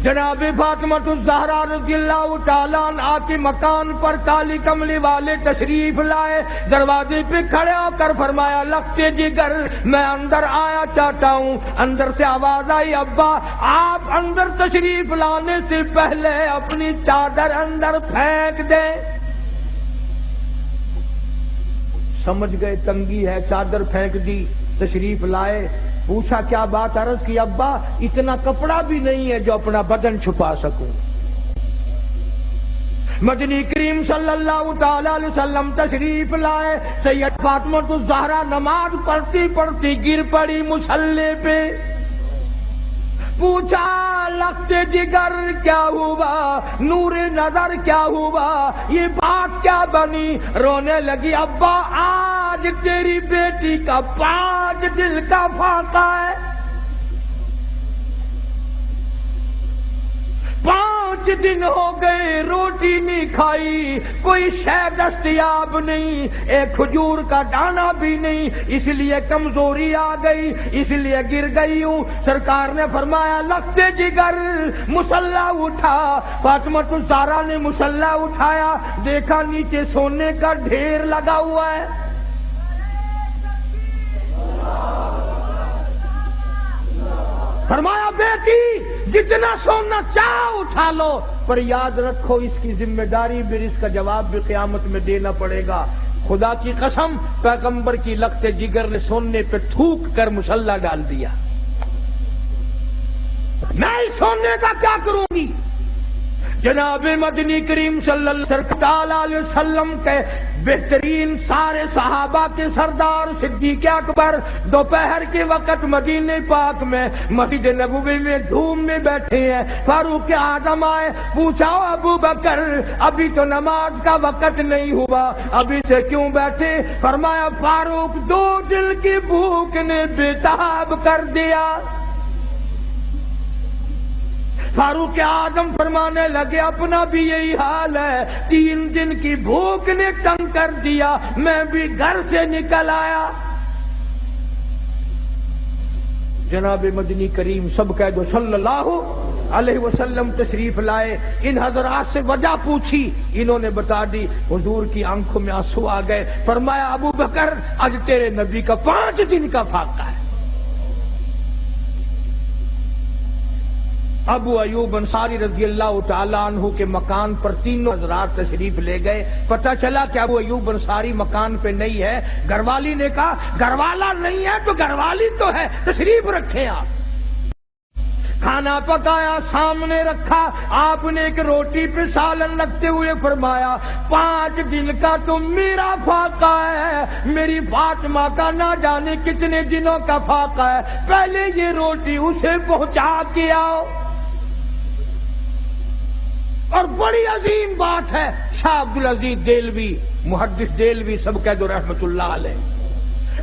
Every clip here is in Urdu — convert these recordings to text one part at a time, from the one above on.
جناب فاطمہ الزہرا رضی اللہ تعالیٰ عنہا کے مکان پر کالی کملی والے تشریف لائے، دروازے پہ کھڑے ہو کر فرمایا لختے جگر میں اندر آیا چاہتا ہوں۔ اندر سے آواز آئی ابا آپ اندر تشریف لانے سے پہلے اپنی چادر اندر پھینک دیں۔ سمجھ گئے تنگی ہے، چادر پھینک دی، تشریف لائے، پوچھا کیا بات، عرض کی ابا اتنا کپڑا بھی نہیں ہے جو اپنا بدن چھپا سکوں۔ مدنی کریم صلی اللہ تعالی علیہ وسلم تشریف لائے، سید فاطمہ الزہرا نماز پڑھتی پڑھتی گر پڑی مصلی پہ، پوچھا لختے جگر کیا ہوا، نور نظر کیا ہوا، یہ بات کیا بنی؟ رونے لگی ابا آج تیری بیٹی کا 5 دل کا فاقہ ہے، 5 دن ہو گئے روٹی نہیں کھائی، کوئی شے دستیاب نہیں، ایک کھجور کا دانہ بھی نہیں، اس لیے کمزوری آ گئی، اس لیے گر گئی ہوں۔ سرکار نے فرمایا لختے جگر مصلی اٹھا۔ فاطمہ الزہرا نے مصلی اٹھایا، دیکھا نیچے سونے کا ڈھیر لگا ہوا ہے۔ فرمایا بیٹی جتنا سونا چاہ اٹھا لو، پر یاد رکھو اس کی ذمہ داری بھی، اس کا جواب بھی قیامت میں دینا پڑے گا۔ خدا کی قسم پیغمبر کی لختے جگر نے سونے پہ تھوک کر مصلی ڈال دیا۔ میں اس سونے کا کیا کروں گی؟ جناب مدنی کریم صلی اللہ علیہ وسلم کے بہترین سارے صحابہ کے سردار صدیق اکبر دوپہر کے وقت مدینہ پاک میں مسجد نبوی میں دھوم میں بیٹھے ہیں۔ فاروق اعظم آئے، پوچھا ابو بکر ابھی تو نماز کا وقت نہیں ہوا، ابھی سے کیوں بیٹھے؟ فرمایا فاروق 2 دل کی بھوک نے بےتاب کر دیا۔ فاروق اعظم فرمانے لگے اپنا بھی یہی حال ہے، 3 دن کی بھوک نے تنگ کر دیا، میں بھی گھر سے نکل آیا۔ جناب مدنی کریم سب کہہ دو صلی اللہ علیہ وسلم تشریف لائے، ان حضرات سے وجہ پوچھی، انہوں نے بتا دی، حضور کی آنکھوں میں آنسو آ گئے۔ فرمایا ابو بکر آج تیرے نبی کا 5 دن کا فاقہ ہے۔ ابو ایوب انصاری رضی اللہ تعالی عنہ کے مکان پر 3 حضرات تشریف لے گئے، پتہ چلا کہ ابو ایوب انصاری مکان پہ نہیں ہے۔ گھر والی نے کہا گھر والا نہیں ہے تو گھر والی تو ہے، تشریف رکھیں آپ۔ کھانا پکایا، سامنے رکھا، آپ نے ایک روٹی پہ سالن رکھتے ہوئے فرمایا 5 دن کا تو میرا فاقہ ہے، میری فاطمہ کا نہ جانے کتنے دنوں کا فاقہ ہے، پہلے یہ روٹی اسے پہنچا کے آؤ۔ اور بڑی عظیم بات ہے، شاہ عبدالعزیز دہلوی محدث دہلوی سب کہہ دو رحمت اللہ علیہ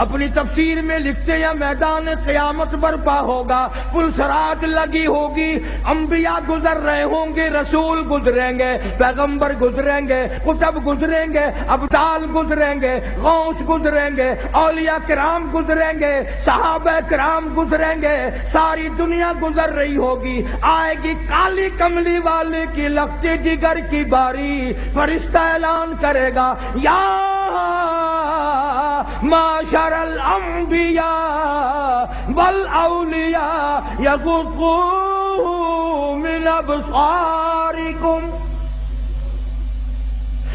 اپنی تفسیر میں لکھتے ہیں میدان قیامت برپا ہوگا، پلسرات لگی ہوگی، انبیاء گزر رہے ہوں گے، رسول گزریں گے، پیغمبر گزریں گے، کتب گزریں گے، ابدال گزریں گے، غوث گزریں گے، اولیاء کرام گزریں گے، صحابہ کرام گزریں گے، ساری دنیا گزر رہی ہوگی، آئے گی کالی کملی والے کی لختے جگر کی باری، فرشتہ اعلان کرے گا یا معاشر الانبیاء والاولیاء یغضوا من ابصارکم۔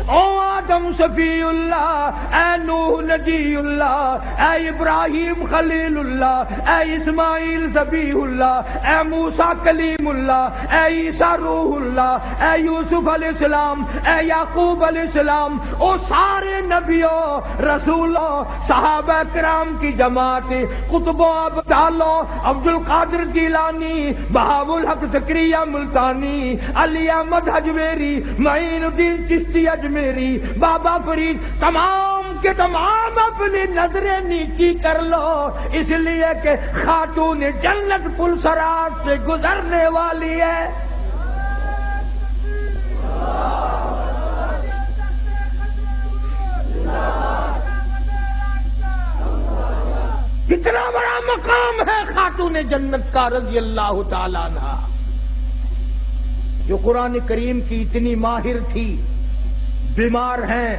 او آدم صفی اللہ، اے نوح نجی اللہ، اے ابراہیم خلیل اللہ، اے اسماعیل ذبیح اللہ، اے موسیٰ کلیم اللہ، اے عیسیٰ روح اللہ، اے یوسف علیہ السلام، اے یعقوب علیہ السلام، او سارے نبیوں رسولوں صحابہ کرام کی جماعت، قطبوں ابدالوں، عبد القادر جیلانی، بہاء الحق زکریا ملتانی، علی احمد اجمیری، معین الدین چشتی اجمیری، بابا فرید، تمام کے تمام اپنی نظریں نیچی کر لو، اس لیے کہ خاتون جنت پلسرات سے گزرنے والی ہے۔ کتنا بڑا مقام ہے خاتون جنت کا رضی اللہ تعالیٰ عنہ۔ جو قرآن کریم کی اتنی ماہر تھی، بیمار ہیں،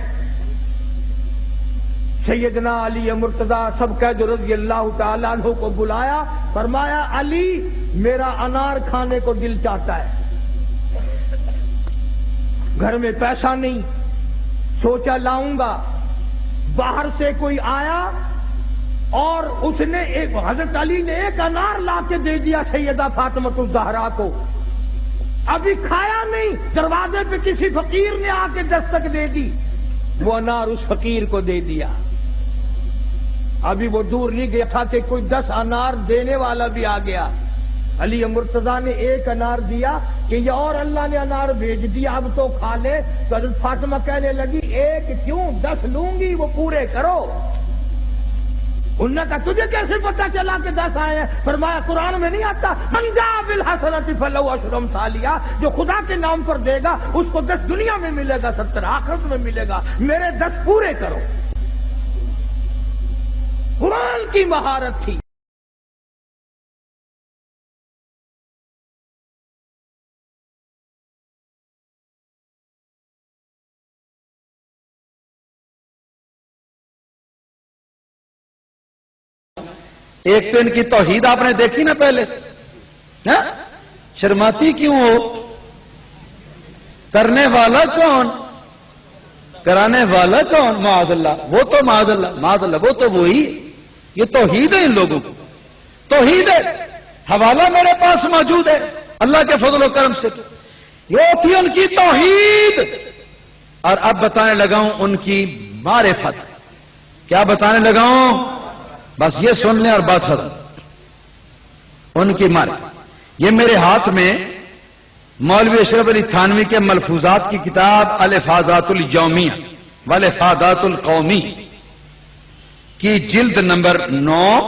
سیدنا علی مرتضی سب کا جو رضی اللہ تعالیٰ عنہ کو بلایا، فرمایا علی میرا انار کھانے کو دل چاہتا ہے، گھر میں پیسہ نہیں، سوچا لاؤں گا۔ باہر سے کوئی آیا اور اس نے حضرت علی نے ایک انار لا کے دے دیا سیدہ فاطمہ الزہرا کو، ابھی کھایا نہیں، دروازے پہ کسی فقیر نے آ کے دستک دے دی، وہ انار اس فقیر کو دے دیا۔ ابھی وہ دور نہیں گیا تھا کہ کوئی 10 انار دینے والا بھی آ گیا۔ علی مرتضیٰ نے ایک انار دیا کہ یہ اور اللہ نے انار بھیج دیا، اب تو کھا لے۔ تو حضرت فاطمہ کہنے لگی ایک کیوں 10 لوں گی، وہ پورے کرو۔ انہوں نے کہا تجھے کیسے پتا چلا کہ 10 آئے ہیں؟ فرمایا قرآن میں نہیں آتا من جاء بالحسنۃ فلہ عشر امثالہا، جو خدا کے نام پر دے گا اس کو 10 دنیا میں ملے گا، 70 آخرت میں ملے گا، میرے 10 پورے کرو۔ قرآن کی مہارت تھی۔ ایک تو ان کی توحید آپ نے دیکھی نا پہلے، شرماتی کیوں ہو؟ کرنے والا کون، کرانے والا کون؟ معاذ اللہ، وہ تو معاذ اللہ وہ تو وہی۔ یہ توحید ہے ان لوگوں کو، توحید ہے۔ حوالہ میرے پاس موجود ہے اللہ کے فضل و کرم سے، یہ تھی ان کی توحید۔ اور اب بتانے لگا ہوں ان کی معرفت۔ کیا بتانے لگا ہوں؟ بس یہ سن لیں اور بات ختم۔ ان کی معرفت، یہ میرے ہاتھ میں مولوی اشرف علی تھانوی کے ملفوظات کی کتاب الافاظات الیومیہ والافادات القومی کی جلد نمبر 9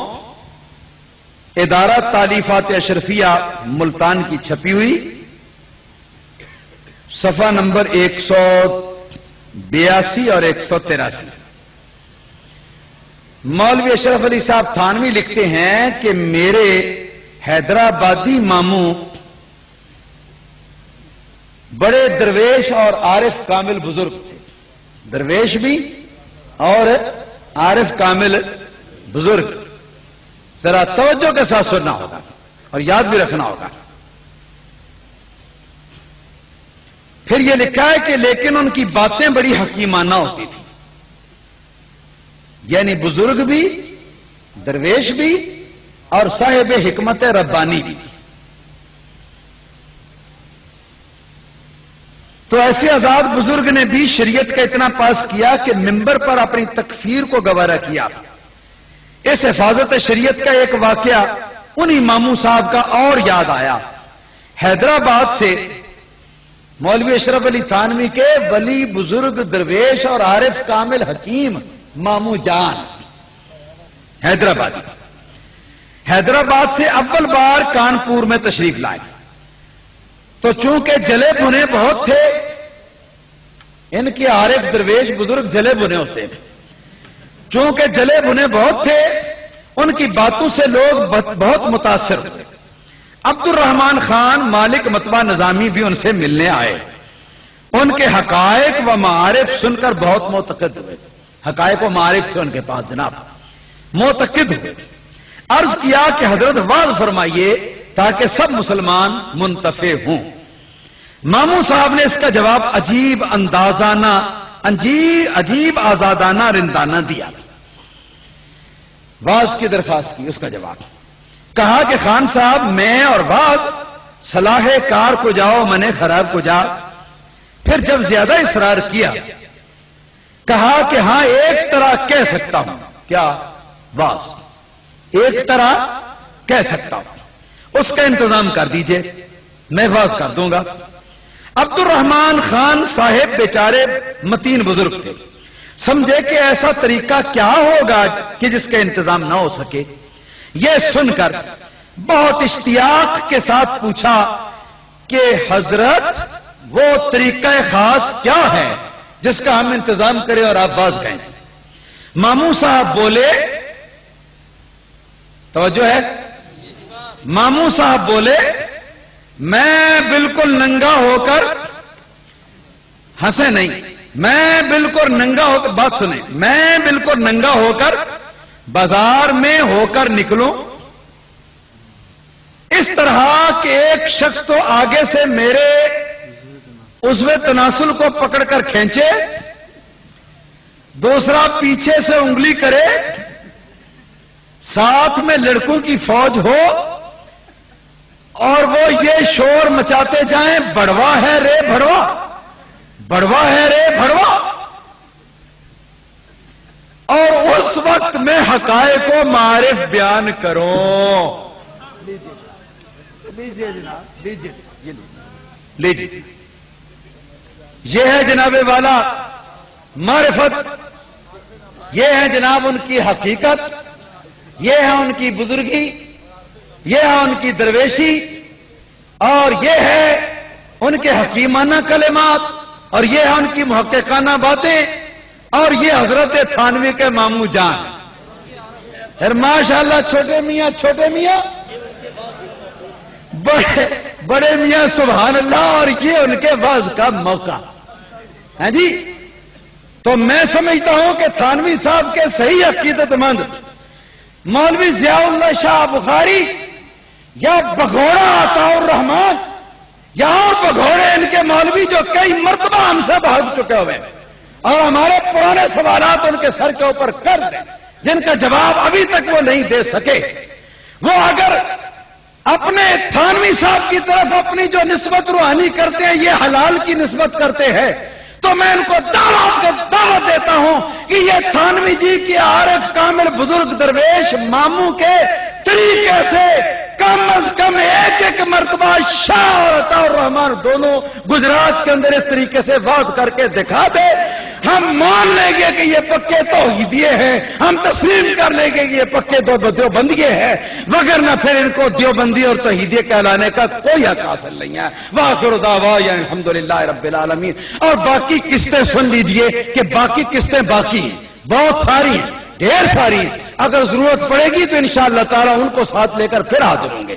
ادارہ تالیفات اشرفیہ ملتان کی چھپی ہوئی، صفحہ نمبر 182 اور 183۔ مولوی اشرف علی صاحب تھانوی لکھتے ہیں کہ میرے حیدرآبادی ماموں بڑے درویش اور عارف کامل بزرگ تھے، درویش بھی اور عارف کامل بزرگ۔ ذرا توجہ کے ساتھ سننا ہوگا اور یاد بھی رکھنا ہوگا۔ پھر یہ لکھا ہے کہ لیکن ان کی باتیں بڑی حکیمانہ ہوتی تھی، یعنی بزرگ بھی، درویش بھی اور صاحب حکمت ربانی بھی۔ تو ایسے آزاد بزرگ نے بھی شریعت کا اتنا پاس کیا کہ منبر پر اپنی تکفیر کو گوارا کیا۔ اس حفاظت شریعت کا ایک واقعہ انہی ماموں صاحب کا اور یاد آیا۔ حیدرآباد سے مولوی اشرف علی تھانوی کے ولی بزرگ درویش اور عارف کامل حکیم ماموں جان حیدرآباد سے اول بار کانپور میں تشریف لائے، تو چونکہ جلے بھنے بہت تھے، ان کے عارف درویش بزرگ جلے بھنے ہوتے ہیں، چونکہ جلے بھنے بہت تھے ان کی باتوں سے لوگ بہت متاثر ہوئے۔ عبد الرحمن خان مالک مطبع نظامی بھی ان سے ملنے آئے، ان کے حقائق و معارف سن کر بہت معتقد ہوئے۔ حقائق و معارف تھے ان کے پاس جناب، معتقد ہوئے۔ عرض کیا کہ حضرت واضح فرمائیے تاکہ سب مسلمان منتفع ہوں۔ ماموں صاحب نے اس کا جواب عجیب اندازانہ، عجیب آزادانہ رندانہ دیا۔ واز کی درخواست کی، اس کا جواب کہا کہ خان صاحب میں اور واز صلاح کار کو جاؤ منے خراب کو جا۔ پھر جب زیادہ اصرار کیا کہا کہ ہاں ایک طرح کہہ سکتا ہوں۔ کیا؟ واز ایک طرح کہہ سکتا ہوں، اس کا انتظام کر دیجئے، میں واز کر دوں گا۔ عبد الرحمن خان صاحب بیچارے متین بزرگ تھے، سمجھے کہ ایسا طریقہ کیا ہوگا کہ جس کا انتظام نہ ہو سکے۔ یہ سن کر بہت اشتیاق کے ساتھ پوچھا کہ حضرت وہ طریقہ خاص کیا ہے جس کا ہم انتظام کریں اور آپ باز کہیں۔ ماموں صاحب بولے، توجہ ہے، ماموں صاحب بولے میں بالکل ننگا ہو کر ہنسے نہیں، میں بالکل ننگا ہو کر، بات سنیں، میں بالکل ننگا ہو کر بازار میں ہو کر نکلوں، اس طرح کہ ایک شخص تو آگے سے میرے عضو تناسل کو پکڑ کر کھینچے، دوسرا پیچھے سے انگلی کرے، ساتھ میں لڑکوں کی فوج ہو اور وہ یہ شور مچاتے جائیں، بڑوا ہے رے بھڑوا، بڑوا ہے رے بھڑوا، اور اس وقت میں حقائق کو معارف بیان کروں۔ لیجیے جناب، لیجیے، لیجیے، یہ ہے جناب والا معرفت، یہ ہے جناب ان کی حقیقت، یہ ہے ان کی بزرگی، یہ ہے ان کی درویشی، اور یہ ہے ان کے حکیمانہ کلمات، اور یہ ہے ان کی محققانہ باتیں، اور یہ حضرت تھانوی کے ماموں جان۔ پھر ماشاءاللہ چھوٹے میاں بڑے میاں سبحان اللہ، اور یہ ان کے واز کا موقع ہے جی۔ تو میں سمجھتا ہوں کہ تھانوی صاحب کے صحیح عقیدت مند مولوی ضیاء اللہ شاہ بخاری یا بگھوڑا عطا الرحمان یا بگھوڑے ان کے مولوی جو کئی مرتبہ ہم سے بھاگ چکے ہوئے اور ہمارے پرانے سوالات ان کے سر کے اوپر کر دیں، جن کا جواب ابھی تک وہ نہیں دے سکے، وہ اگر اپنے تھانوی صاحب کی طرف اپنی جو نسبت روحانی کرتے ہیں یہ حلال کی نسبت کرتے ہیں، تو میں ان کو دعوت دیتا ہوں کہ یہ تھانوی جی کی عارف کامل بزرگ درویش ماموں کے طریقے سے کم از کم ایک مرتبہ شاہ اور عطا الرحمان دونوں گجرات کے اندر اس طریقے سے واز کر کے دکھا دے، ہم مان لیں گے کہ یہ پکے توحیدیے ہیں، ہم تسلیم کر لیں گے کہ یہ پکے دیوبندیے ہیں، وگرنہ پھر ان کو دیوبندی اور توحیدیے کہلانے کا کوئی حق حاصل نہیں ہے۔ وآخر دعوانا الحمدللہ رب العالمین۔ اور باقی قسطیں سن لیجئے کہ باقی قسطیں باقی ہیں، بہت ساری ہیں، ڈھیر ساری ہیں، اگر ضرورت پڑے گی تو انشاءاللہ تعالی ان کو ساتھ لے کر پھر حاضر ہوں گے۔